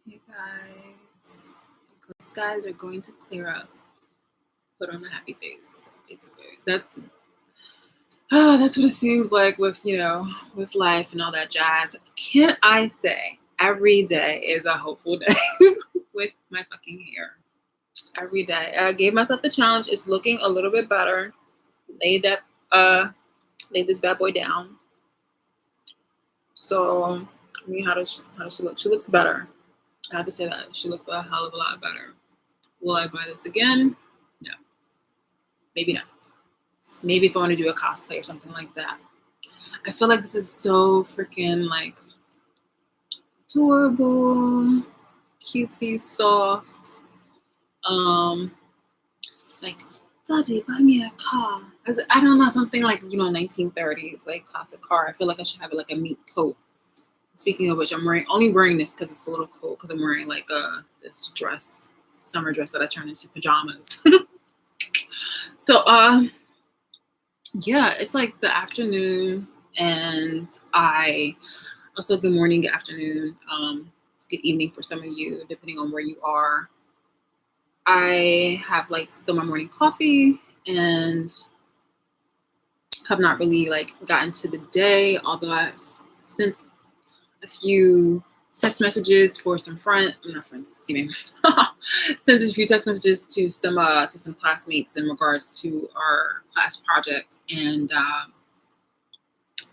Hey guys, gray skies are going to clear up. Put on a happy face. Basically, that's what it seems like with with life and all that jazz. Can I say every day is a hopeful day with my fucking hair? Every day, I gave myself the challenge. It's looking a little bit better. Laid that laid this bad boy down. So I mean, how does she look? She looks better. I have to say that she looks a hell of a lot better. Will I buy this again? No, maybe not. Maybe if I want to do a cosplay or something like that. I feel like this is so freaking like adorable, cutesy, soft. Um, like, Daddy, buy me a car. I don't know, something like 1930s, like classic car. I feel like I should have like a meat coat. Speaking of which, I'm only wearing this because it's a little cold. Because I'm wearing like this summer dress that I turned into pajamas. So yeah, it's like the afternoon, and I also good morning, good afternoon, good evening for some of you, depending on where you are. I have like still my morning coffee and have not really like gotten to the day, although I've sent a few text messages for some not friends, excuse me, sent a few text messages to some classmates in regards to our class project, and I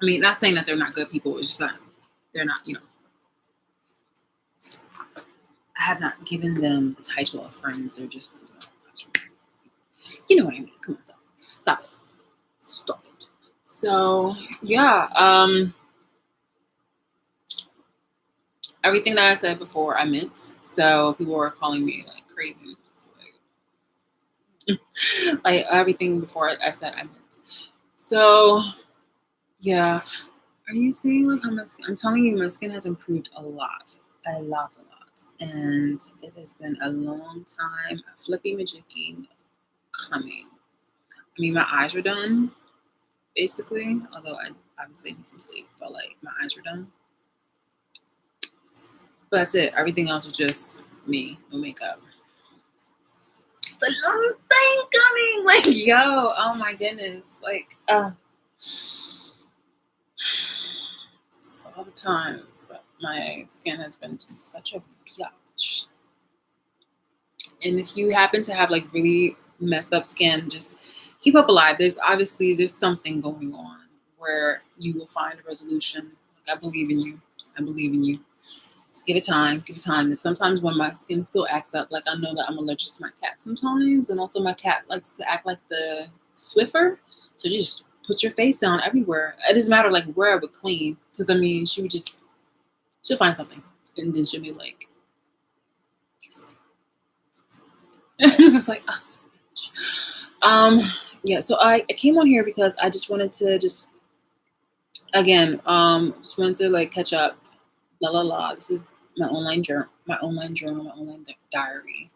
mean, not saying that they're not good people. It's just that they're not, I have not given them the title of friends. They're just, you know what I mean. Come on, stop it. Stop it. So yeah, everything that I said before, I meant. So people were calling me like crazy, just like everything before I said, I meant. So yeah, are you seeing like how my skin? I'm telling you, my skin has improved a lot, a lot, a lot, and it has been a long time. Flippy majicking coming. I mean, my eyes are done, basically. Although I obviously need some sleep, but like my eyes are done. But that's it. Everything else is just me, no makeup. It's a long thing coming. Like, yo, oh my goodness. Like, just all the times that my skin has been just such a biatch. And if you happen to have like really messed up skin, just keep up alive. There's something going on where you will find a resolution. Like, I believe in you. I believe in you. Just give it time. Give it time. And sometimes when my skin still acts up, like I know that I'm allergic to my cat sometimes, and also my cat likes to act like the Swiffer. So she just puts her face down everywhere. It doesn't matter like where I would clean, because I mean she'll find something, and then she'll be like, kiss me. It's just like, yeah. So I came on here because I just wanted to just wanted to like catch up. La la la. This is my online journal, my online diary.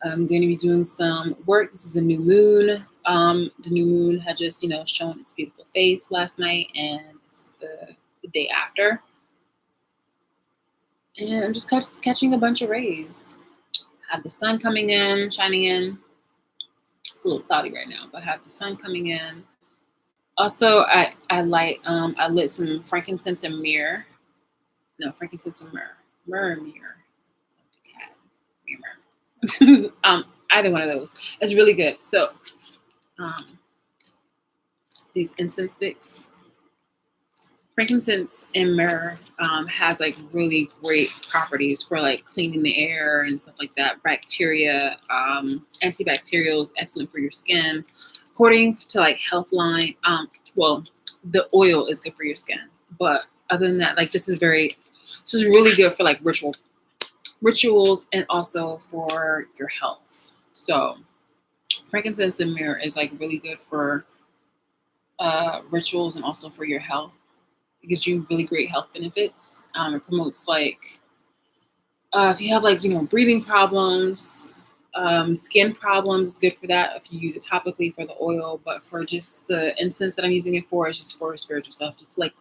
I'm going to be doing some work. This is a new moon. The new moon had just shown its beautiful face last night, and this is the day after. And I'm just catching a bunch of rays. Have the sun coming in, shining in. It's a little cloudy right now, but have the sun coming in. Also, I lit some frankincense and myrrh. No, frankincense and myrrh. Myrrh. Cat. Myrrh. Either one of those. It's really good. So, these incense sticks, frankincense and myrrh, has like really great properties for like cleaning the air and stuff like that. Bacteria, antibacterials, excellent for your skin. According to like Healthline, well, the oil is good for your skin, but other than that, like this is really good for like rituals and also for your health. So frankincense and myrrh is like really good for rituals and also for your health. It gives you really great health benefits. It promotes like if you have like breathing problems, skin problems, it's good for that if you use it topically for the oil. But for just the incense that I'm using it for, it's just for spiritual stuff, just like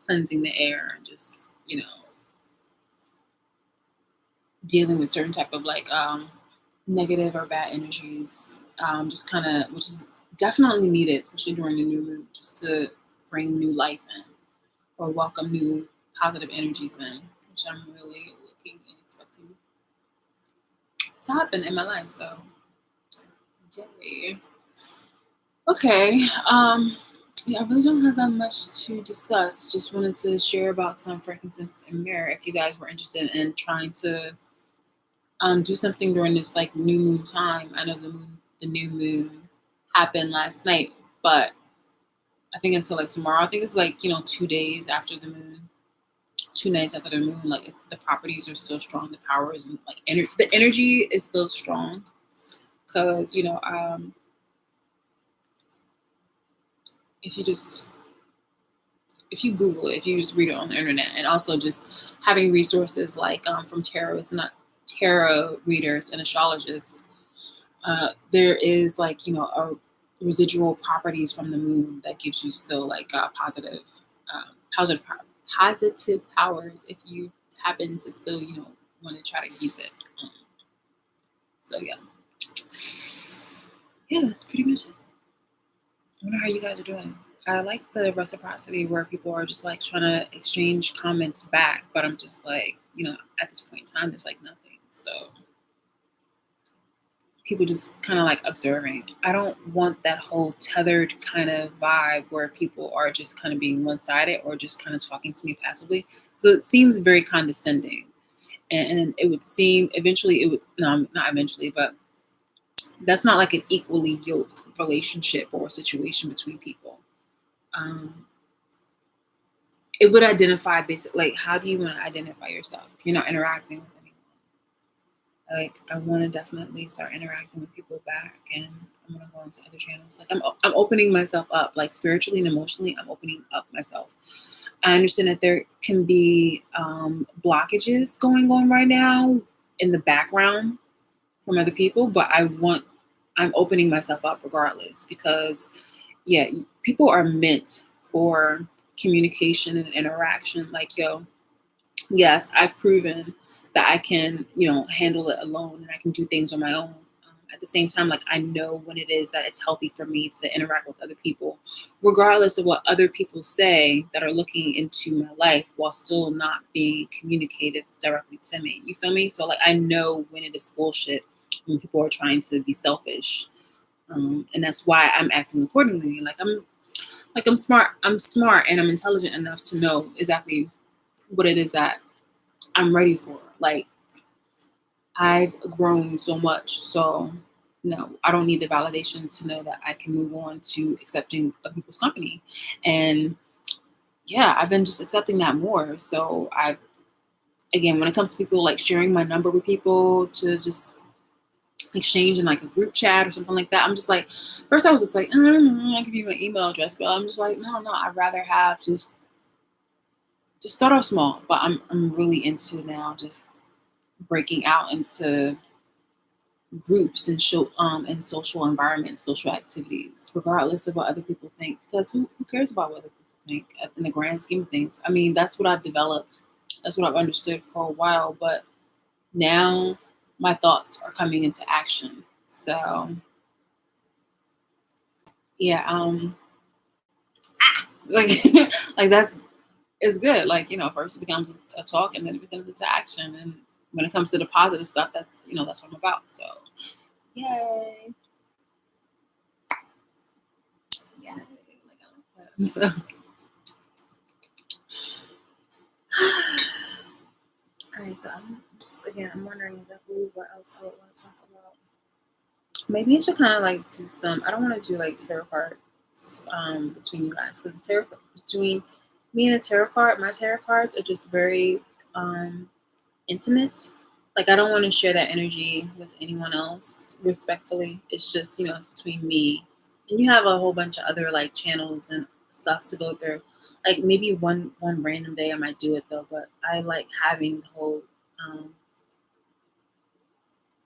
cleansing the air and just dealing with certain type of like negative or bad energies, just kind of, which is definitely needed, especially during the new moon, just to bring new life in or welcome new positive energies in, which I'm really looking and expecting to happen in my life. So, yay. Okay. Yeah, I really don't have that much to discuss. Just wanted to share about some frankincense and myrrh. If you guys were interested in trying to do something during this like new moon time. I know the new moon happened last night, but I think until like tomorrow. I think it's like 2 days after the moon, 2 nights after the moon. Like the properties are still strong, the powers and like the energy is still strong because if you just if you Google it, if you just read it on the internet, and also just having resources like from tarot readers and astrologists, there is like a residual properties from the moon that gives you still like positive positive powers if you happen to still want to try to use it. So yeah, that's pretty much it. I wonder how you guys are doing. I like the reciprocity where people are just like trying to exchange comments back, but I'm just like, at this point in time, there's like nothing. So people just kind of like observing. I don't want that whole tethered kind of vibe where people are just kind of being one-sided or just kind of talking to me passively. So it seems very condescending. And it would seem eventually it would, no, not eventually, but that's not like an equally yoked relationship or situation between people. Um, it would identify basically like how do you want to identify yourself if you're not interacting with anyone? Like I want to definitely start interacting with people back, and I'm gonna go into other channels. Like I'm opening myself up, like spiritually and emotionally. I'm opening up myself. I understand that there can be blockages going on right now in the background from other people, but I'm opening myself up regardless because yeah, people are meant for communication and interaction. Like yes, I've proven that I can, handle it alone and I can do things on my own. At the same time, like I know when it is that it's healthy for me to interact with other people, regardless of what other people say that are looking into my life while still not being communicative directly to me. You feel me? So like I know when it is bullshit, when people are trying to be selfish. And that's why I'm acting accordingly. I'm smart. I'm smart and I'm intelligent enough to know exactly what it is that I'm ready for. Like I've grown so much, so no, I don't need the validation to know that I can move on to accepting other people's company. And yeah, I've been just accepting that more. So again, when it comes to people like sharing my number with people to just exchange in like a group chat or something like that, I'm just like, first I was just like, I'll give you my email address, but I'm just like, no, I'd rather have just start off small. But I'm really into now just breaking out into groups and show and social environments, social activities, regardless of what other people think. Because who cares about what other people think in the grand scheme of things? I mean, that's what I've developed. That's what I've understood for a while. But now my thoughts are coming into action. So yeah, like like that's it's good. Like first it becomes a talk and then it becomes into action. And when it comes to the positive stuff, that's what I'm about. So yay. Yeah, like I like that. So all right, so I'm wondering exactly what else I would want to talk about. Maybe I should kind of like do some. I don't want to do like tarot cards between you guys because between me and the tarot card, my tarot cards are just very intimate. Like I don't want to share that energy with anyone else respectfully. It's just it's between me and you have a whole bunch of other like channels and stuff to go through. Like maybe one random day I might do it though, but I like having the whole um,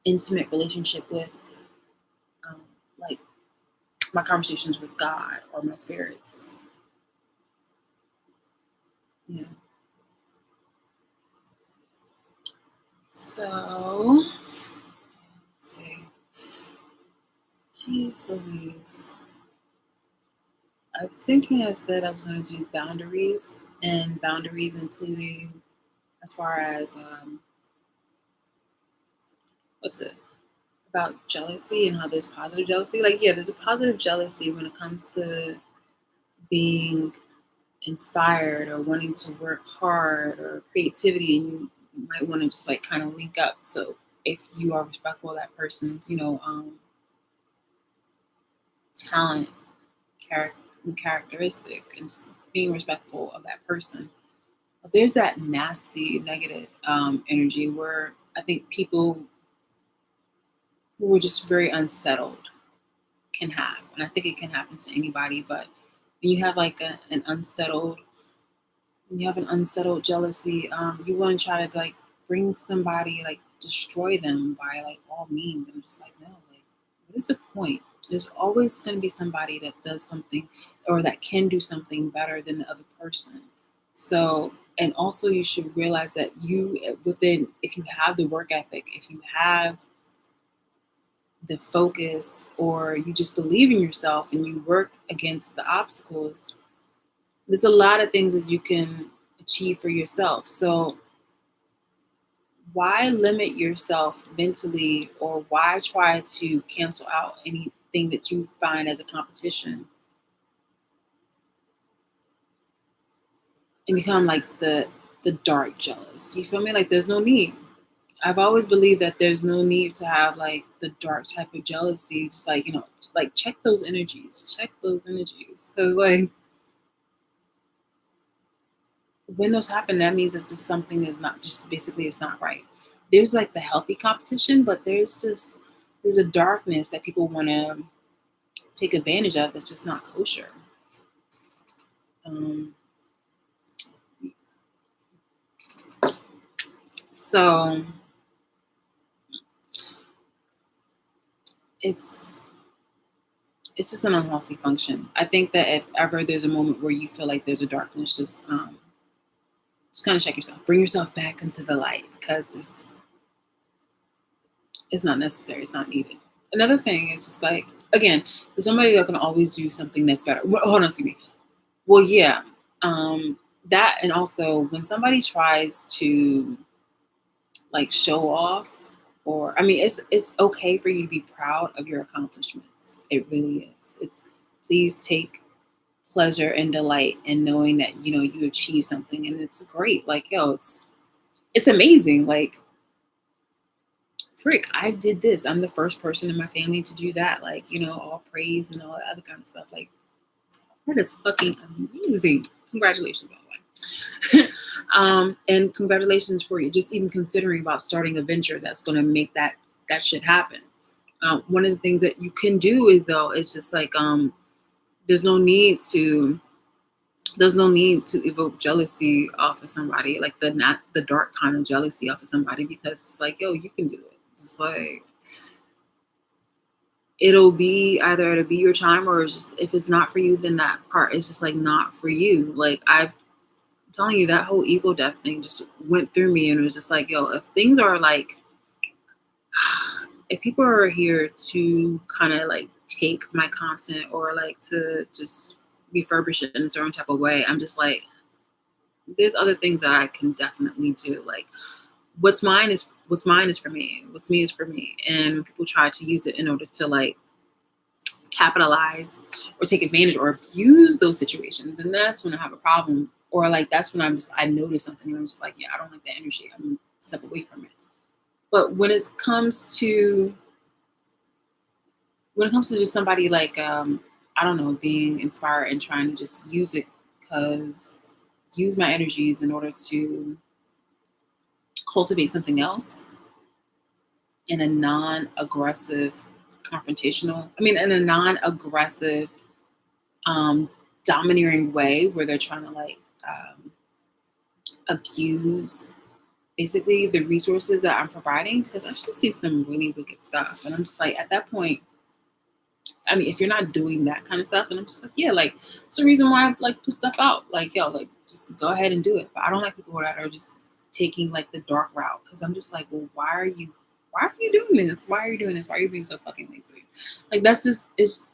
intimate relationship with um, like my conversations with God or my spirits. Yeah. So, let's see. Jeez Louise. I was thinking I said I was going to do boundaries, and boundaries including as far as, what's it? About jealousy and how there's positive jealousy. Like, yeah, there's a positive jealousy when it comes to being inspired or wanting to work hard or creativity, and you might want to just like kind of link up. So if you are respectful of that person's, talent, characteristic, and just being respectful of that person. But there's that nasty negative energy where I think people who are just very unsettled can have, and I think it can happen to anybody. But when you have like an unsettled, when you have an unsettled jealousy, you want to try to like bring somebody, like destroy them by like all means. I'm just like, no, like, what is the point? There's always going to be somebody that does something or that can do something better than the other person. So, and also you should realize that if you have the work ethic, if you have the focus, or you just believe in yourself and you work against the obstacles, there's a lot of things that you can achieve for yourself. So why limit yourself mentally, or why try to cancel out anything that you find as a competition and become like the dark jealous? You feel me? Like, there's no need. I've always believed that there's no need to have like the dark type of jealousy. It's just like, like check those energies. Check those energies. Because like when those happen, that means it's just something is not, just basically it's not right. There's like the healthy competition, but there's a darkness that people want to take advantage of that's just not kosher. Um, so it's it's just an unhealthy function. I think that if ever there's a moment where you feel like there's a darkness, just kind of check yourself, bring yourself back into the light, because it's not necessary, it's not needed. Another thing is just like, again, there's somebody that can always do something that's better. Hold on, excuse me. Well, yeah, that, and also when somebody tries to like show off, or I mean, it's okay for you to be proud of your accomplishments. It really is. It's Please take pleasure and delight in knowing that you achieve something, and it's great. Like, yo, it's amazing. Like, frick, I did this. I'm the first person in my family to do that. Like, all praise and all that other kind of stuff. Like, that is fucking amazing. Congratulations, by the way. And congratulations for you just even considering about starting a venture that's going to make that shit happen. One of the things that you can do is, though, it's just like, there's no need to evoke jealousy off of somebody, like not the dark kind of jealousy off of somebody, because it's like, yo, you can do it. It's like, it'll be your time, or it's just, if it's not for you, then that part is just like not for you. Like, I'm telling you, that whole ego death thing just went through me, and it was just like, yo, if things are like, if people are here to kind of like take my content, or like to just refurbish it in a certain type of way, I'm just like, there's other things that I can definitely do. Like, what's mine is for me. What's me is for me. And when people try to use it in order to like capitalize or take advantage or abuse those situations, and that's when I have a problem. Or like, that's when I notice something, and I'm just like, yeah, I don't like that energy. I'm gonna step away from it. But when it comes to just somebody like, I don't know, being inspired and trying to just use my energies in order to cultivate something else in a non-aggressive, in a non-aggressive, domineering way, where they're trying to like, abuse basically the resources that I'm providing, because I've just seen some really wicked stuff. And I'm just like, at that point, I mean, if you're not doing that kind of stuff, then I'm just like, yeah, like, it's the reason why I like put stuff out. Like, yo, like, just go ahead and do it. But I don't like people that are just taking like the dark route, because I'm just like, well, why are you doing this? Why are you doing this? Why are you being so fucking lazy? Like, that's just, it's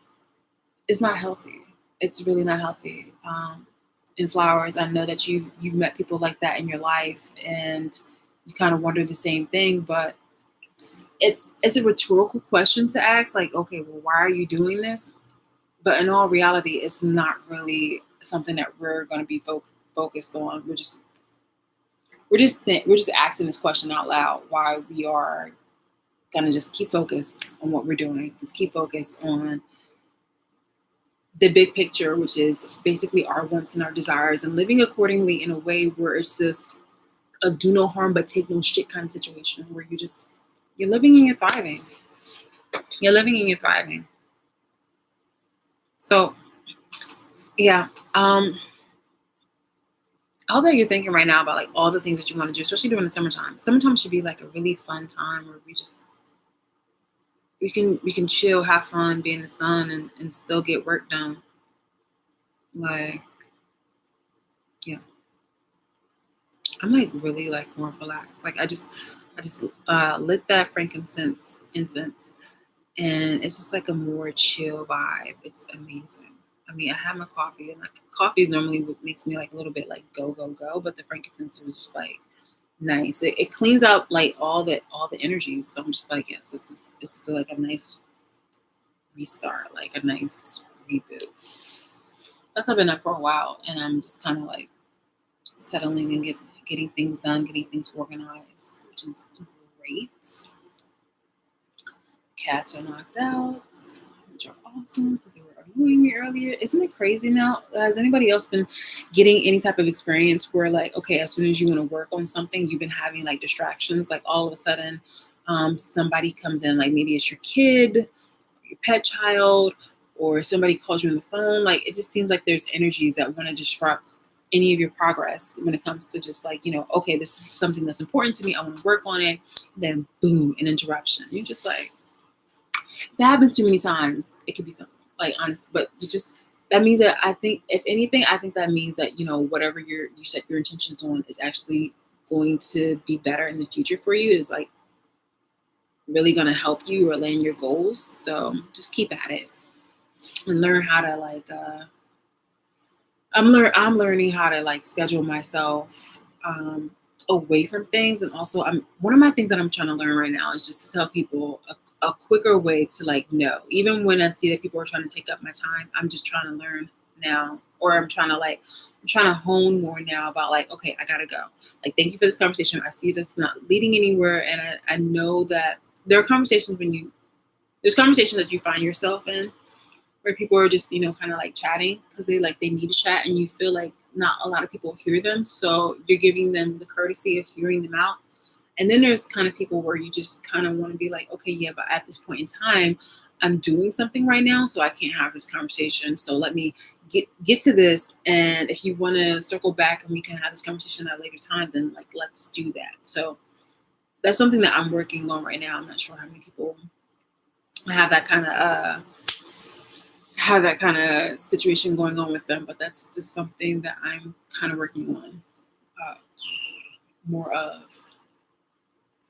not healthy. It's really not healthy. In flowers, I know that you've met people like that in your life, and you kind of wonder the same thing, but it's a rhetorical question to ask, like, okay, well, why are you doing this? But in all reality, it's not really something that we're going to be focused on. We're just asking this question out loud, why we are going to just keep focused on what we're doing, just keep focused on the big picture, which is basically our wants and our desires, and living accordingly in a way where it's just a do no harm but take no shit kind of situation, where you're living and you're thriving. You're living and you're thriving. So yeah, I hope that you're thinking right now about like all the things that you want to do, especially during the summertime. Summertime should be like a really fun time where we can chill, have fun, be in the sun, and still get work done. Like, yeah, I'm like really like more relaxed. Like, I just lit that frankincense incense, and it's just like a more chill vibe. It's amazing. I mean, I have my coffee, and like coffee is normally what makes me like a little bit like go go go, but the frankincense was just like nice. It cleans out like all the energies. So I'm just like, yes, this is like a nice restart, like a nice reboot. Plus, I've been up for a while, and I'm just kind of like settling and getting things done, getting things organized, which is great. Cats are knocked out, which are awesome because they were annoying me earlier. Isn't it crazy now? Has anybody else been getting any type of experience where, like, okay, as soon as you want to work on something, you've been having like distractions, like all of a sudden somebody comes in, like maybe it's your kid, your pet child, or somebody calls you on the phone. Like, it just seems like there's energies that want to disrupt any of your progress when it comes to just like, okay, this is something that's important to me, I want to work on it. Then boom, an interruption. You're just like, if it happens too many times, it could be something like honest, but that means that, I think, if anything, I think that means that, whatever you set your intentions on is actually going to be better in the future for you, is like really going to help you or land your goals. So just keep at it and learn how to like, I'm learning how to like schedule myself away from things. And also, one of my things that I'm trying to learn right now is just to tell people a quicker way to like know. Even when I see that people are trying to take up my time, I'm just trying to learn now, or I'm trying to hone more now about like, okay, I gotta go. Like, thank you for this conversation. I see this not leading anywhere, and I know that there are conversations there's conversations that you find yourself in where people are just, kind of like chatting because they need to chat, and you feel like not a lot of people hear them. So you're giving them the courtesy of hearing them out. And then there's kind of people where you just kind of want to be like, okay, yeah, but at this point in time, I'm doing something right now, so I can't have this conversation. So let me get to this. And if you want to circle back and we can have this conversation at a later time, then like, let's do that. So that's something that I'm working on right now. I'm not sure how many people have that kind of situation going on with them, but that's just something that I'm kind of working on more of.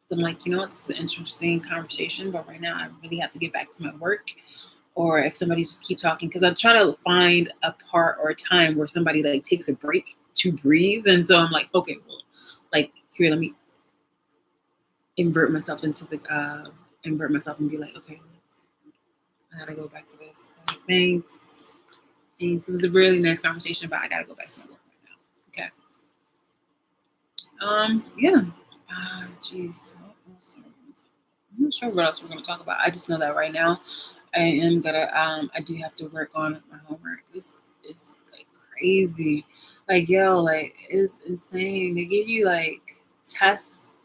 So I'm like, this is an interesting conversation, but right now I really have to get back to my work. Or if somebody just keep talking, because I try to find a part or a time where somebody like takes a break to breathe. And so I'm like, okay, well, like, here, let me invert myself and be like, okay, I gotta go back to this. Like, thanks. It was a really nice conversation, but I gotta go back to my work right now. Okay. Yeah. Jeez. I'm not sure what else we're gonna talk about. I just know that right now I do have to work on my homework. This is like crazy. Like, yo, like, it's insane. They give you like tests.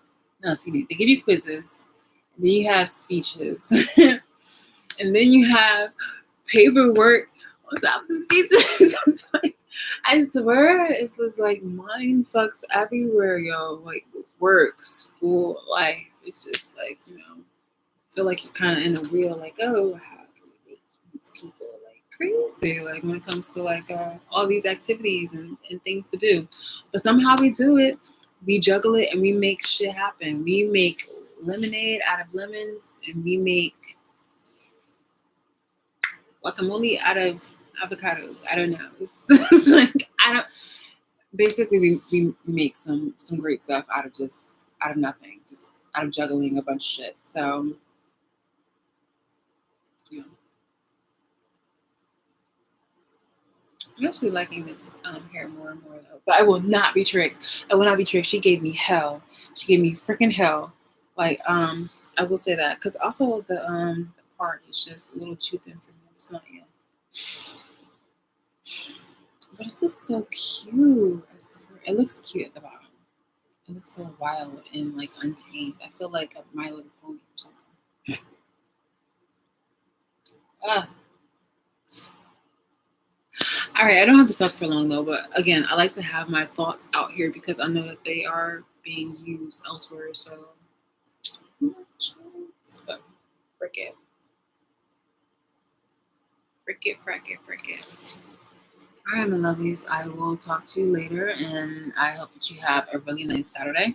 No, excuse me. They give you quizzes. And then you have speeches. And then you have paperwork on top of the speeches. It's like, I swear, it's just like mind fucks everywhere, yo. Like, work, school, life. It's just like, feel like you're kind of in a wheel, like, oh, how can we make these people like crazy? Like, when it comes to like all these activities and things to do, but somehow we do it. we juggle it and we make shit happen. We make lemonade out of lemons, and we make guacamole out of avocados. I don't know. It's like I don't. Basically, we make some great stuff out of nothing, just out of juggling a bunch of shit. So yeah, I'm actually liking this hair more and more though. But I will not be tricked. I will not be tricked. She gave me hell. She gave me freaking hell. Like I will say that because also the part is just a little too thin for me. It's not yet. But it looks so cute. I swear. It looks cute at the bottom. It looks so wild and like untamed. I feel like a My Little Pony or something. Ah. All right, I don't have to talk for long though, but again, I like to have my thoughts out here because I know that they are being used elsewhere. So, but frick it, frick it, frick it, frick it. All right, my lovelies, I will talk to you later, and I hope that you have a really nice Saturday.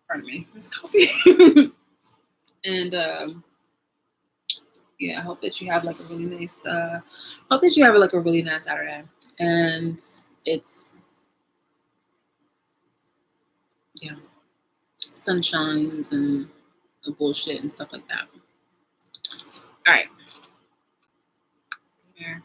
Pardon me, this coffee. And yeah, I hope that you have like a really nice. Hope that you have like a really nice Saturday, and it's yeah, sunshines and bullshit and stuff like that. All right. Yeah.